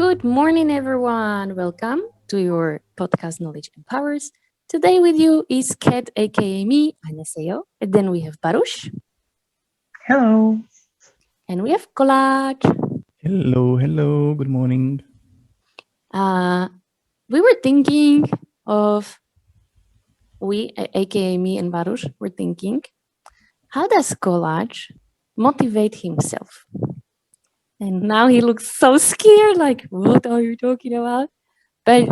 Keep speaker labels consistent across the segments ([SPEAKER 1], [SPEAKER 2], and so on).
[SPEAKER 1] Good morning, everyone. Welcome to your podcast Knowledge Empowers. Today with you is Kat, aka me, Anaseo. And then we have Baruch,
[SPEAKER 2] Hello.
[SPEAKER 1] and we have Collage.
[SPEAKER 3] Hello, good morning.
[SPEAKER 1] Uh, we were thinking of, aka me and Baruch, were thinking, how does Collage motivate himself? And now he looks so scared, like, what are you talking about? But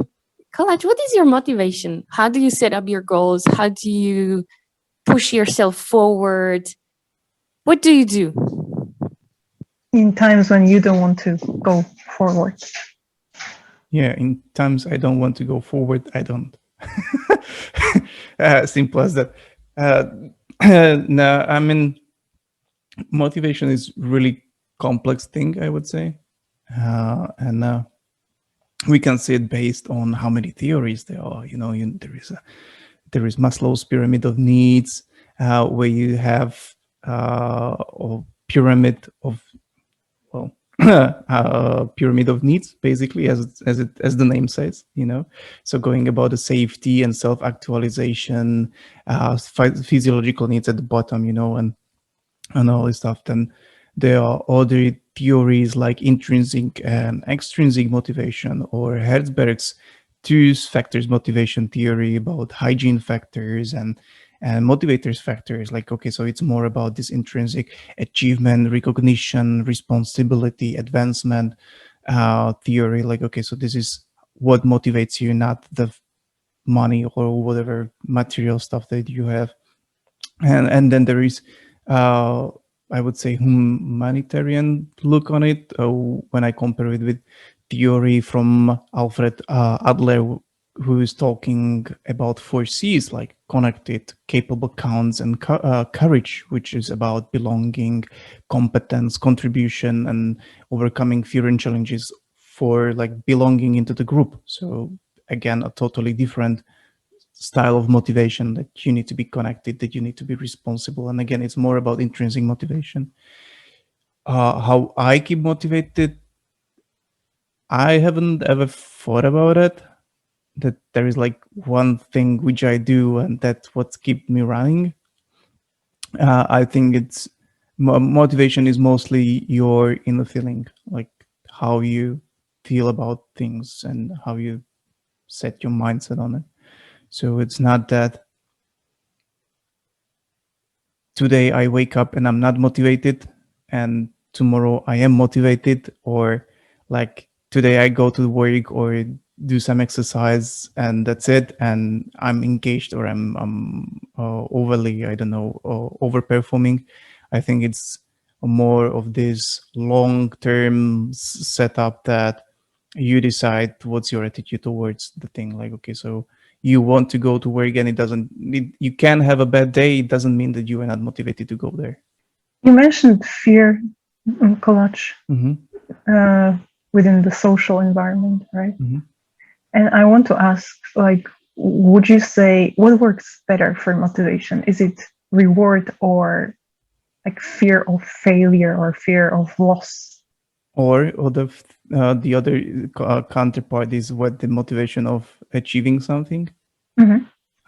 [SPEAKER 1] Collage, what is your motivation? How do you set up your goals? How do you push yourself forward? What do you do?
[SPEAKER 2] In times when you don't want to go forward.
[SPEAKER 3] Yeah, in times I don't want to go forward, I don't. Simple as that. No, I mean, motivation is really complex thing, I would say. And we can see it based on how many theories there are. There is Maslow's pyramid of needs, where you have a pyramid of pyramid of needs, basically, as the name says. So going about the safety and self-actualization, physiological needs at the bottom, and all this stuff. Then there are other theories like intrinsic and extrinsic motivation, or Herzberg's two factors motivation theory about hygiene factors and motivators factors. Like, okay, so it's more about this intrinsic achievement, recognition, responsibility, advancement theory. Like, okay, so this is what motivates you, not the money or whatever material stuff that you have. And then there is I would say humanitarian look on it, when I compare it with theory from Alfred Adler, who is talking about 4Cs, like connected, capable, counts, and courage, which is about belonging, competence, contribution, and overcoming fear and challenges for like belonging into the group. So again, a totally different style of motivation, that you need to be connected, that you need to be responsible. And again, it's more about intrinsic motivation. How I keep motivated, I haven't ever thought about it, that there is like one thing which I do and that's what keeps me running. I think it's motivation is mostly your inner feeling, like how you feel about things and how you set your mindset on it. So it's not that today I wake up and I'm not motivated, and tomorrow I am motivated, or like today I go to work or do some exercise and that's it, and I'm engaged, or I'm overly, I don't know, overperforming. I think it's more of this long-term setup that you decide what's your attitude towards the thing. Like, okay, so you want to go to work and you can have a bad day. It doesn't mean that you are not motivated to go there.
[SPEAKER 2] You mentioned fear, Collage, within the social environment, right? And I want to ask, like, would you say what works better for motivation? Is it reward or like fear of failure or fear of loss?
[SPEAKER 3] Or the other counterpart is what the motivation of achieving something.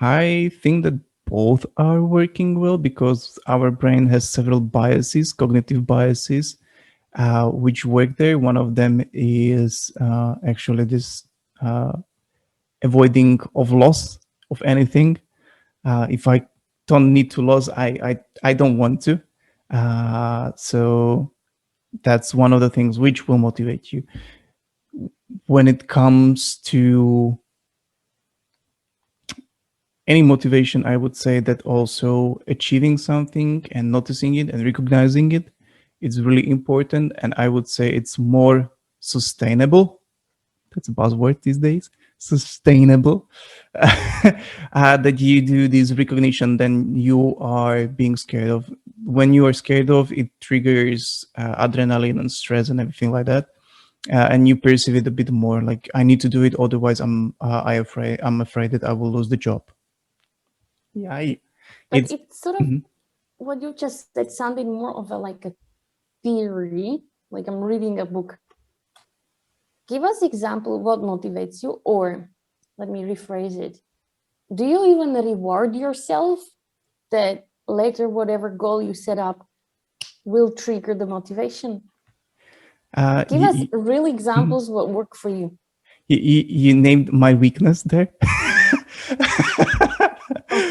[SPEAKER 3] I think that both are working well, because our brain has several biases, cognitive biases, which work there. One of them is actually this avoiding of loss of anything. If I don't need to lose, I don't want to. So that's one of the things which will motivate you. When it comes to any motivation, I would say that also achieving something and noticing it and recognizing it is really important. And I would say it's more sustainable. That's a buzzword these days. Sustainable. That you do this recognition, then you are being scared of. When you are scared of, it triggers adrenaline and stress and everything like that. And you perceive it a bit more like, I need to do it, otherwise I'm afraid that I will lose the job. Yeah,
[SPEAKER 1] but it's sort of what you just said sounded more of like a theory, like I'm reading a book. give us example what motivates you, or let me rephrase it. Do you even reward yourself that later whatever goal you set up will trigger the motivation? Give us real examples what work for you.
[SPEAKER 3] You named my weakness there.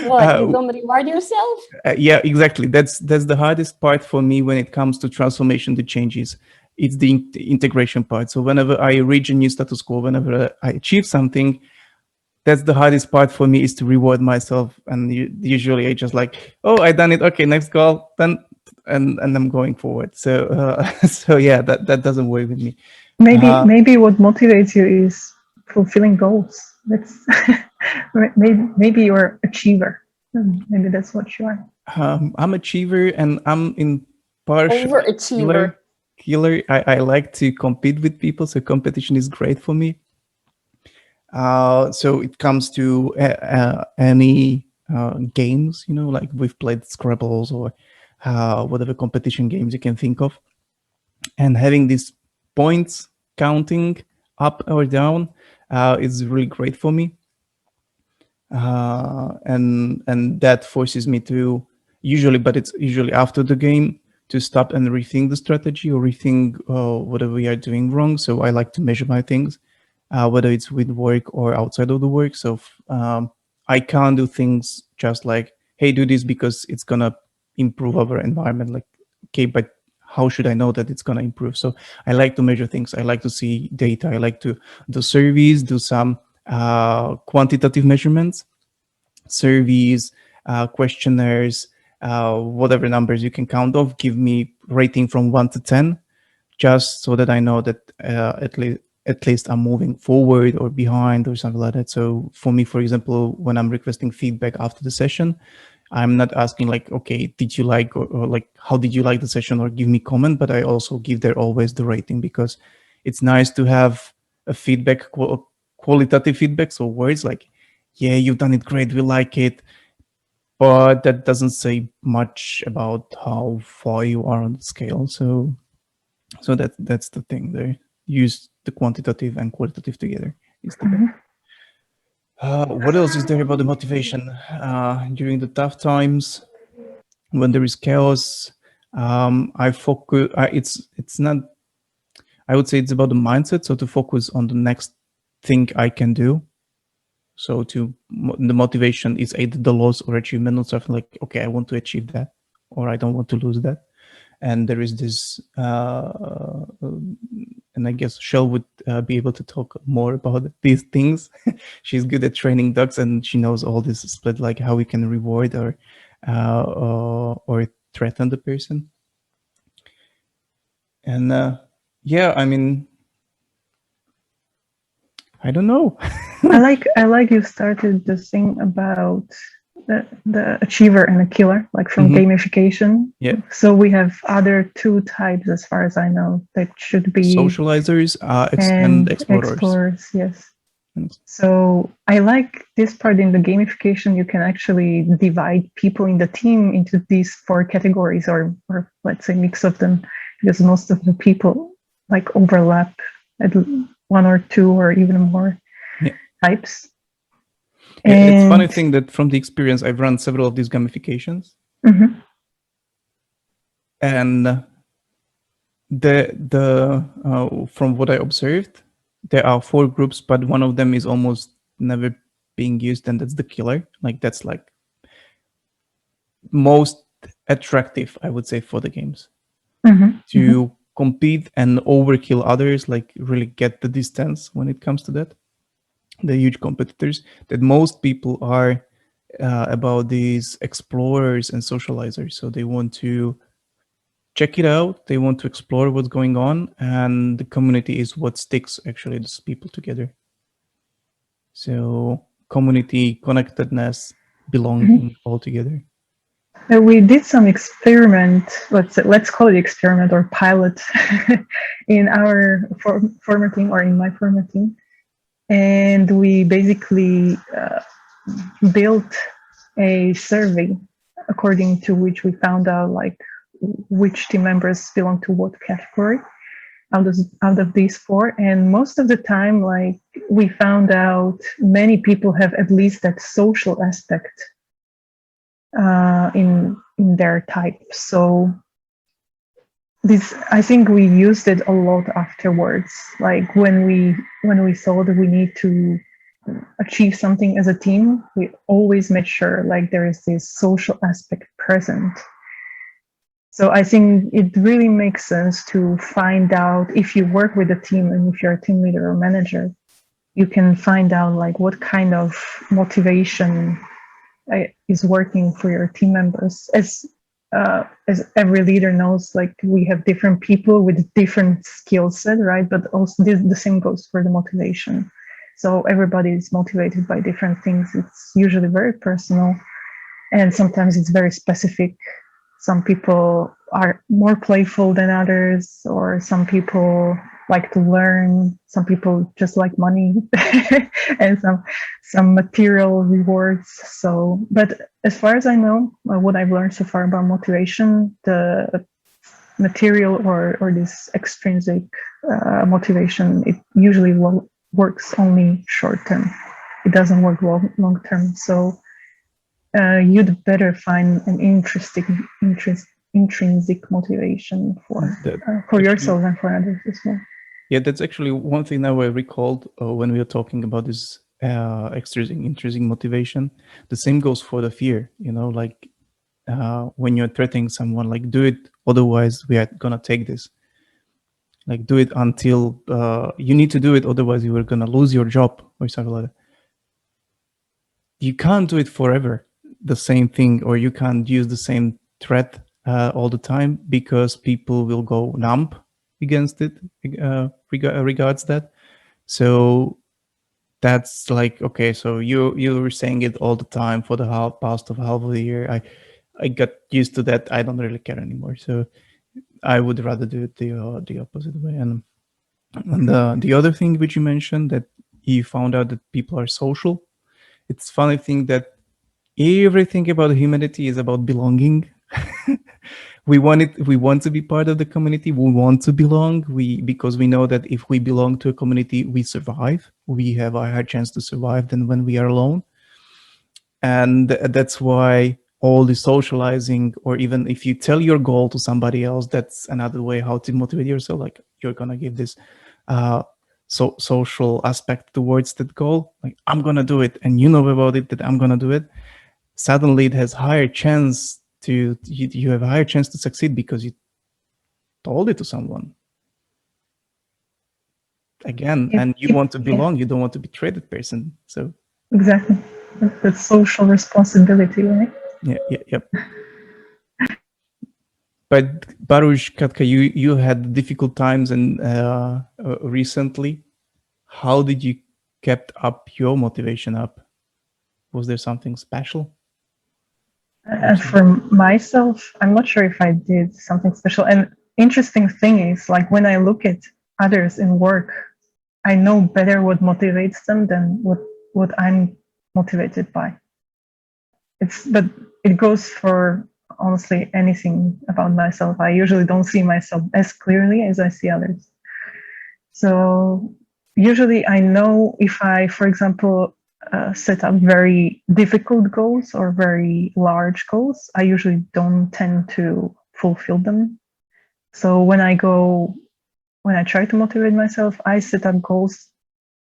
[SPEAKER 1] What, you don't reward yourself?
[SPEAKER 3] Yeah, exactly. That's the hardest part for me when it comes to transformation to changes. It's the integration part. So whenever I reach a new status quo, whenever I achieve something, that's the hardest part for me, is to reward myself. And usually I just like, oh, I done it. Okay, next goal, then, and I'm going forward. So so yeah, that doesn't work with me.
[SPEAKER 2] Maybe what motivates you is fulfilling goals. That's maybe you're achiever. Maybe that's what you are.
[SPEAKER 3] I'm achiever, and I'm in partial
[SPEAKER 1] overachiever.
[SPEAKER 3] Killer. I like to compete with people, so competition is great for me. So it comes to any games, you know, like we've played Scrabbles or whatever competition games you can think of, and having these points counting up or down is really great for me. And that forces me to but it's usually after the game, to stop and rethink the strategy or rethink whatever we are doing wrong. So I like to measure my things, whether it's with work or outside of the work. So I can't do things just like, hey, do this because it's gonna improve our environment. Like, okay, but how should I know that it's gonna improve? So I like to measure things. I like to see data. I like to do surveys, do some quantitative measurements, surveys, questionnaires, whatever numbers you can count of. Give me rating from 1 to 10, just so that I know that at least I'm moving forward or behind or something like that. So for me, for example, when I'm requesting feedback after the session, I'm not asking like, okay, did you like, or like, how did you like the session, or give me comment, but I also give there always the rating, because it's nice to have a feedback, qualitative feedback. So words like, yeah, you've done it great, we like it, but that doesn't say much about how far you are on the scale. So that's the thing there. Use the quantitative and qualitative together is the best. What else is there about the motivation during the tough times, when there is chaos? I focus. It's not. I would say it's about the mindset. So to focus on the next thing I can do. So the motivation is either the loss or achievement, or something like, okay, I want to achieve that, or I don't want to lose that. And there is this, and I guess Shell would be able to talk more about these things. She's good at training ducks, and she knows all this split, like how we can reward or threaten the person. And yeah, I mean, I don't know.
[SPEAKER 2] I like you started the thing about the achiever and the killer, like from gamification.
[SPEAKER 3] Yeah.
[SPEAKER 2] So we have other two types, as far as I know, that should be
[SPEAKER 3] socializers and explorers.
[SPEAKER 2] Yes. So I like this part. In the gamification, you can actually divide people in the team into these 4 categories, or let's say mix of them, because most of the people like overlap at 1 or 2 or even more types.
[SPEAKER 3] Yeah, it's funny thing that from the experience, I've run several of these gamifications, and from what I observed, there are 4 groups, but one of them is almost never being used, and that's the killer. Like, that's like most attractive, I would say, for the games, to compete and overkill others, like really get the distance when it comes to that. The huge competitors, that most people are about these explorers and socializers. So they want to check it out, they want to explore what's going on, and the community is what sticks actually these people together. So community, connectedness, belonging, all together.
[SPEAKER 2] We did some experiment, let's call it experiment or pilot, in our formatting, or in my formatting. And we basically built a survey according to which we found out like which team members belong to what category. out of these four, and most of the time, like, we found out many people have at least that social aspect in their type. So this, I think we used it a lot afterwards, like when we thought we need to achieve something as a team, we always made sure like there is this social aspect present. So I think it really makes sense to find out, if you work with a team and if you're a team leader or manager, you can find out like what kind of motivation is working for your team members. As every leader knows, like, we have different people with different skill set, right? But also the same goes for the motivation. So everybody is motivated by different things. It's usually very personal, and sometimes it's very specific. Some people are more playful than others, or some people like to learn. Some people just like money and some material rewards. So, but as far as I know, what I've learned so far about motivation, the material or this extrinsic motivation, it usually works only short term. It doesn't work long term. So you'd better find an intrinsic motivation for yourself and for others as well.
[SPEAKER 3] Yeah, that's actually one thing now I recalled when we were talking about this intrinsic motivation. The same goes for the fear, you know, like when you're threatening someone, like, do it, otherwise we are gonna take this. Like, do it until you need to do it, otherwise you are gonna lose your job or something like that. You can't do it forever, the same thing, or you can't use the same threat all the time, because people will go numb against it regards that. So that's like, okay, so you were saying it all the time for the past half of the year. I got used to that. I don't really care anymore. So I would rather do it the opposite way. And the other thing which you mentioned, that you found out that people are social. It's funny thing that everything about humanity is about belonging. We want to be part of the community. We want to belong. Because we know that if we belong to a community, we survive. We have a higher chance to survive than when we are alone. And that's why all the socializing, or even if you tell your goal to somebody else, that's another way how to motivate yourself. Like, you're gonna give this social aspect towards that goal. Like, I'm gonna do it, and you know about it that I'm gonna do it. Suddenly, it has higher chance to you have a higher chance to succeed because you told it to someone. Again, and you want to belong. You don't want to betray that person. So
[SPEAKER 2] exactly, that's social responsibility, right?
[SPEAKER 3] Yep. But Baruch, Katka, you had difficult times and recently. How did you kept up your motivation up? Was there something special?
[SPEAKER 2] For myself, I'm not sure if I did something special. And interesting thing is, like, when I look at others in work, I know better what motivates them than what I'm motivated by. But it goes for honestly anything about myself. I usually don't see myself as clearly as I see others. So usually I know if I, for example, set up very difficult goals or very large goals, I usually don't tend to fulfill them. So when I try to motivate myself, I set up goals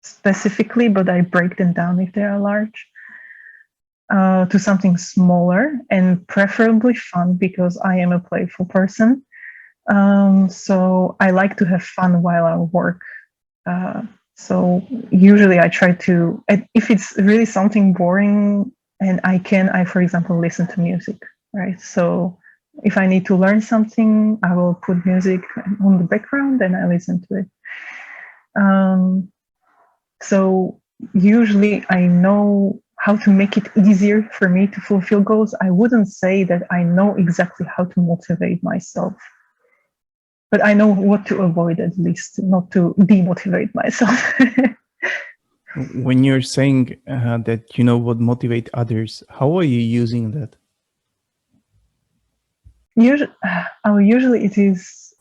[SPEAKER 2] specifically, but I break them down if they are large, to something smaller and preferably fun, because I am a playful person. So I like to have fun while I work. So usually I try to, if it's really something boring and I, for example, listen to music, right? So if I need to learn something, I will put music on the background and I listen to it. So usually I know how to make it easier for me to fulfill goals. I wouldn't say that I know exactly how to motivate myself, but I know what to avoid, at least not to demotivate myself.
[SPEAKER 3] When you're saying that you know what motivate others, how are you using that?
[SPEAKER 2] Usually it is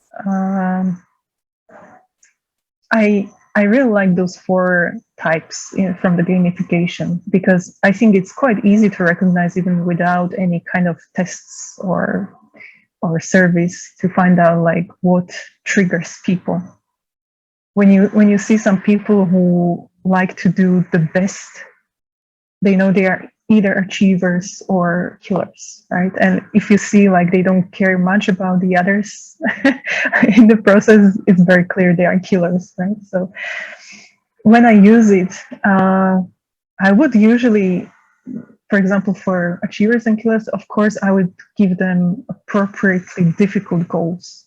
[SPEAKER 2] I really like those 4 types from the gamification, because I think it's quite easy to recognize even without any kind of tests or surveys to find out like what triggers people. When you see some people who like to do the best, they know they are either achievers or killers, right? And if you see like they don't care much about the others in the process, it's very clear they are killers, right? So when I use it, I would usually, for example, for achievers and killers, of course, I would give them appropriately difficult goals,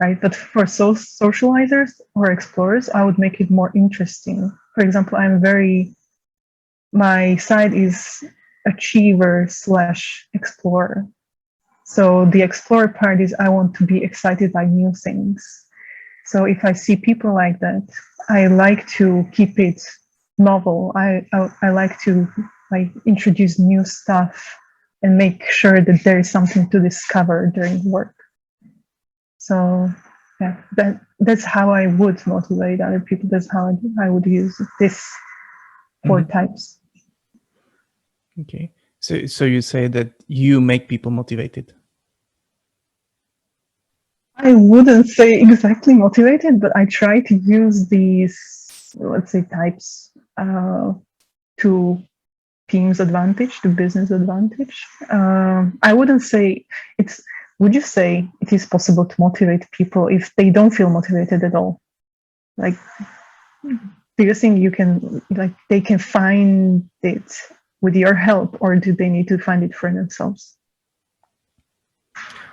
[SPEAKER 2] right? But for socializers or explorers, I would make it more interesting. For example, my side is achiever/explorer. So the explorer part is I want to be excited by new things. So if I see people like that, I like to keep it novel. I like to like introduce new stuff and make sure that there is something to discover during work. So yeah, that's how I would motivate other people. That's how I would use this 4 types.
[SPEAKER 3] Okay. So you say that you make people motivated.
[SPEAKER 2] I wouldn't say exactly motivated, but I try to use these, let's say, types to team's advantage, to business advantage. I wouldn't say it's. Would you say it is possible to motivate people if they don't feel motivated at all? Like, do you think you can, like, they can find it with your help, or do they need to find it for themselves?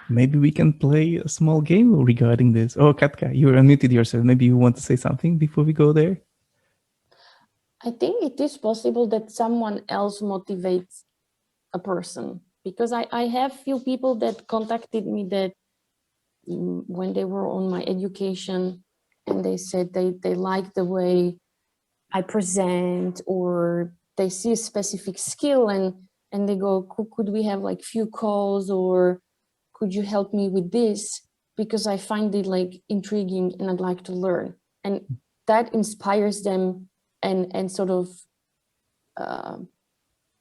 [SPEAKER 3] Maybe we can play a small game regarding this. Oh, Katka, you unmuted yourself. Maybe you want to say something before we go there?
[SPEAKER 1] I think it is possible that someone else motivates a person, because I have few people that contacted me that when they were on my education, and they said they like the way I present, or they see a specific skill and they go, could we have like few calls, or could you help me with this? Because I find it like intriguing and I'd like to learn. And that inspires them and sort of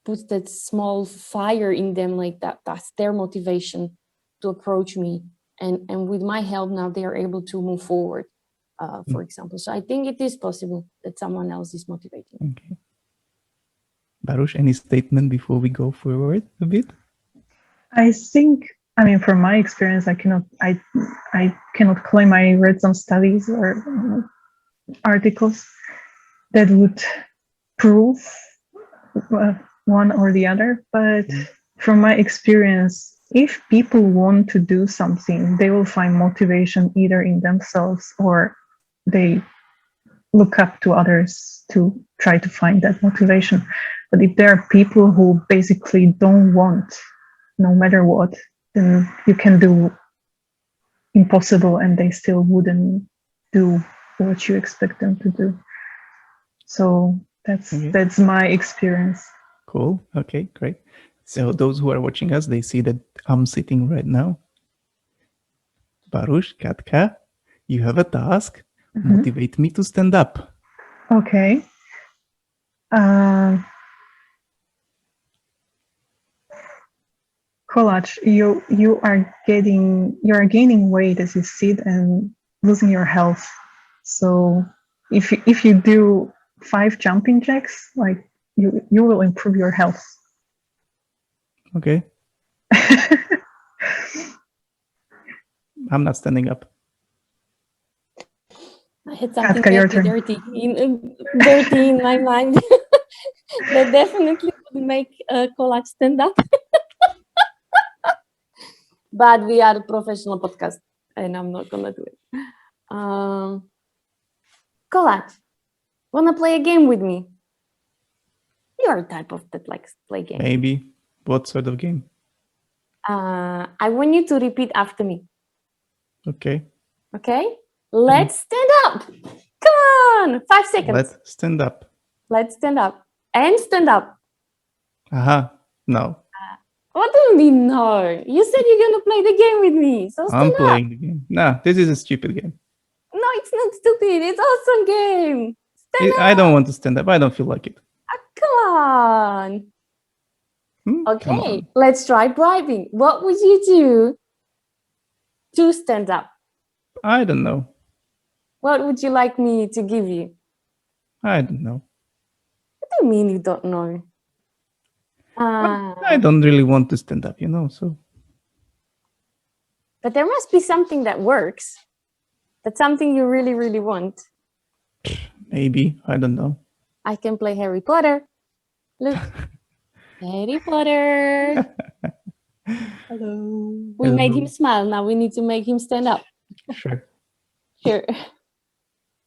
[SPEAKER 1] puts that small fire in them, like that's their motivation to approach me. And with my help now, they are able to move forward, for example. So I think it is possible that someone else is motivating.
[SPEAKER 3] Okay. Baruch, any statement before we go forward a bit?
[SPEAKER 2] I think, I mean, from my experience, I cannot claim I read some studies or articles that would prove one or the other. But from my experience, if people want to do something, they will find motivation either in themselves or they look up to others to try to find that motivation. But if there are people who basically don't want, no matter what, then you can do impossible and they still wouldn't do what you expect them to do. So that's my experience.
[SPEAKER 3] Cool. Okay, great. So those who are watching us, they see that I'm sitting right now. Baruch, Katka, you have a task. Motivate me to stand up.
[SPEAKER 2] Okay. Kolach, you are gaining weight as you sit and losing your health. So if you do 5 jumping jacks, like you will improve your health.
[SPEAKER 3] Okay. I'm not standing up.
[SPEAKER 1] I had something
[SPEAKER 2] Katka,
[SPEAKER 1] dirty in my mind that definitely would make Kolach stand up. But we are a professional podcast, and I'm not gonna do it. Kolach, wanna play a game with me? You're a type of that likes to play games.
[SPEAKER 3] Maybe. What sort of game?
[SPEAKER 1] I want you to repeat after me.
[SPEAKER 3] Okay.
[SPEAKER 1] Okay? Let's stand up. Come on, 5 seconds.
[SPEAKER 3] Let's stand up.
[SPEAKER 1] Let's stand up. And stand up.
[SPEAKER 3] Aha. No.
[SPEAKER 1] What do you mean no? You said you're gonna play the game with me. So stand
[SPEAKER 3] I'm
[SPEAKER 1] up.
[SPEAKER 3] playing the game. Nah, this is a stupid game.
[SPEAKER 1] No, it's not stupid. It's awesome game. Stand
[SPEAKER 3] I don't
[SPEAKER 1] up.
[SPEAKER 3] want to stand up. I don't feel like it.
[SPEAKER 1] Come on.
[SPEAKER 3] Come
[SPEAKER 1] Okay,
[SPEAKER 3] on.
[SPEAKER 1] let's try bribing. What would you do to stand up?
[SPEAKER 3] I don't know.
[SPEAKER 1] What would you like me to give you?
[SPEAKER 3] I don't know.
[SPEAKER 1] What do you mean you don't know?
[SPEAKER 3] I don't really want to stand up, so.
[SPEAKER 1] But there must be something that works. That's something you really, really want.
[SPEAKER 3] Maybe. I don't know.
[SPEAKER 1] I can play Harry Potter. Look. Harry Potter.
[SPEAKER 2] Hello.
[SPEAKER 1] We made him smile. Now we need to make him stand up.
[SPEAKER 3] Sure.
[SPEAKER 1] Here.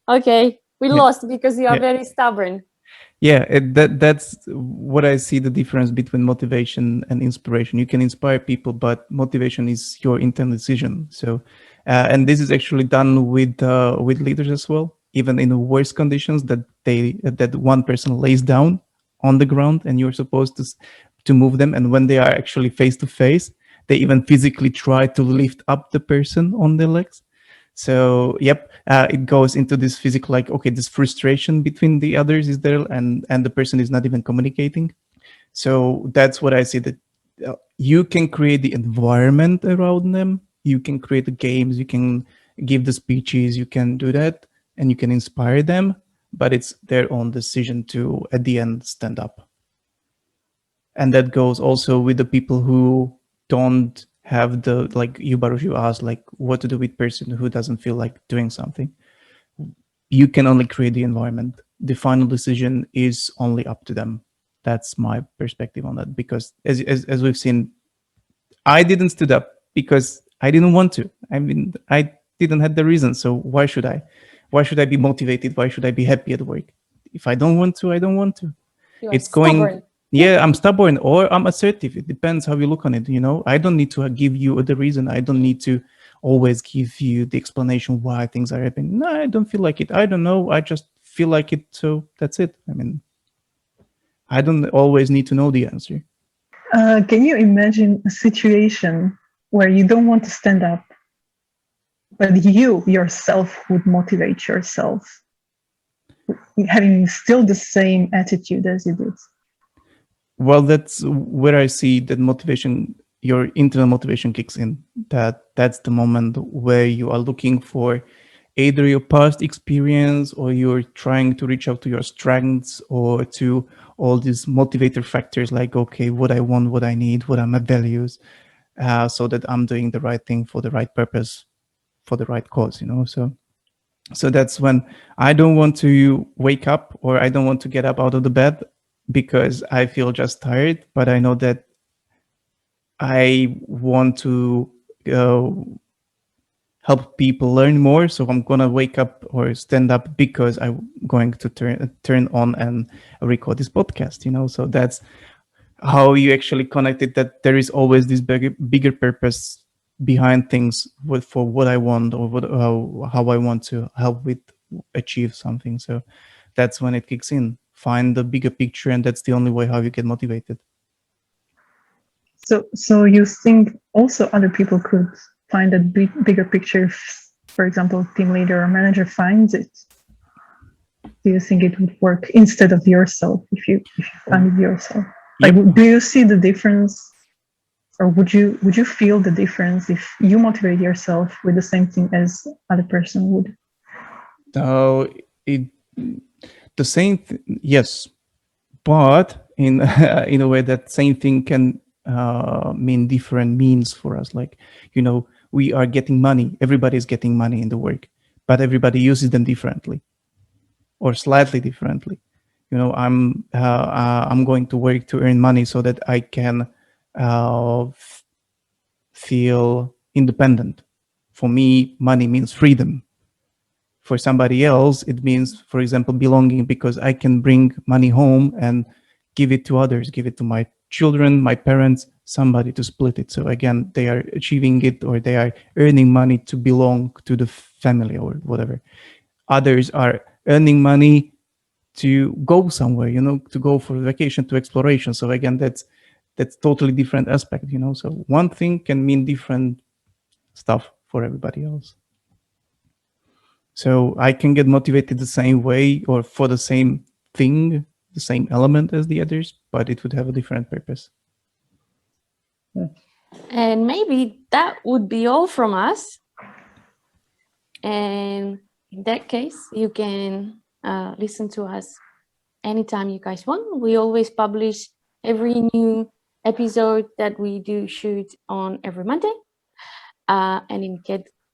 [SPEAKER 1] Okay. We lost because you are
[SPEAKER 3] Yeah.
[SPEAKER 1] very stubborn.
[SPEAKER 3] Yeah, that's what I see the difference between motivation and inspiration. You can inspire people, but motivation is your internal decision. So, and this is actually done with leaders as well. Even in the worst conditions, that one person lays down on the ground, and you're supposed to move them. And when they are actually face to face, they even physically try to lift up the person on their legs. So, yep, it goes into this physical, like, okay, this frustration between the others is there, and the person is not even communicating. So that's what I see, that you can create the environment around them. You can create the games, you can give the speeches, you can do that, and you can inspire them, but it's their own decision to, at the end, stand up. And that goes also with the people who don't have the, like you, Baruch, you asked, like, what to do with person who doesn't feel like doing something. You can only create the environment. The final decision is only up to them. That's my perspective on that, because as we've seen, I didn't stood up because I didn't want to. I mean, I didn't have the reason. So why should I? Why should I be motivated? Why should I be happy at work? If I don't want to, I don't want to.
[SPEAKER 1] You are
[SPEAKER 3] It's
[SPEAKER 1] stubborn.
[SPEAKER 3] going, yeah, I'm stubborn or I'm assertive. It depends how you look on it. I don't need to give you the reason. I don't need to always give you the explanation why things are happening. No, I don't feel like it. I don't know. I just feel like it. So that's it. I mean, I don't always need to know the answer.
[SPEAKER 2] Can you imagine a situation where you don't want to stand up, but you yourself would motivate yourself, having still the same attitude as you did?
[SPEAKER 3] Well, that's where I see that motivation, your internal motivation kicks in. That's the moment where you are looking for either your past experience, or you're trying to reach out to your strengths, or to all these motivator factors, like, okay, what I want, what I need, what are my values, so that I'm doing the right thing for the right purpose, for the right cause, So that's when I don't want to wake up, or I don't want to get up out of the bed because I feel just tired, but I know that I want to help people learn more. So I'm going to wake up or stand up because I'm going to turn on and record this podcast, So that's how you actually connect it, that there is always this bigger purpose behind things for what I want, or how I want to help with achieve something. So that's when it kicks in. Find the bigger picture, and that's the only way how you get motivated.
[SPEAKER 2] So you think also other people could find a bigger picture if, for example, team leader or manager finds it? Do you think it would work instead of yourself if you find it yourself? Like,
[SPEAKER 3] Yep.
[SPEAKER 2] do you see the difference, or would you feel the difference if you motivate yourself with the same thing as other person would?
[SPEAKER 3] The same, yes, but in in a way that same thing can mean different means for us. Like, we are getting money. Everybody is getting money in the work, but everybody uses them differently, or slightly differently. I'm going to work to earn money so that I can feel independent. For me, money means freedom. For somebody else, it means, for example, belonging, because I can bring money home and give it to others, give it to my children, my parents, somebody to split it. So again, they are achieving it, or they are earning money to belong to the family or whatever. Others are earning money to go somewhere, to go for vacation, to exploration. So again, that's totally different aspect, So one thing can mean different stuff for everybody else. So I can get motivated the same way or for the same thing, the same element as the others, but it would have a different purpose.
[SPEAKER 1] And maybe that would be all from us. And in that case, you can listen to us anytime you guys want. We always publish every new episode that we do shoot on every Monday. And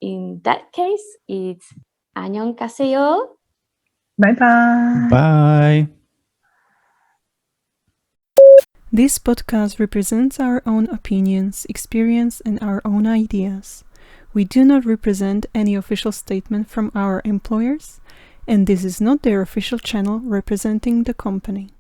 [SPEAKER 1] in that case, it's 안녕하세요.
[SPEAKER 2] Bye-bye.
[SPEAKER 3] Bye.
[SPEAKER 4] This podcast represents our own opinions, experience, and our own ideas. We do not represent any official statement from our employers, and this is not their official channel representing the company.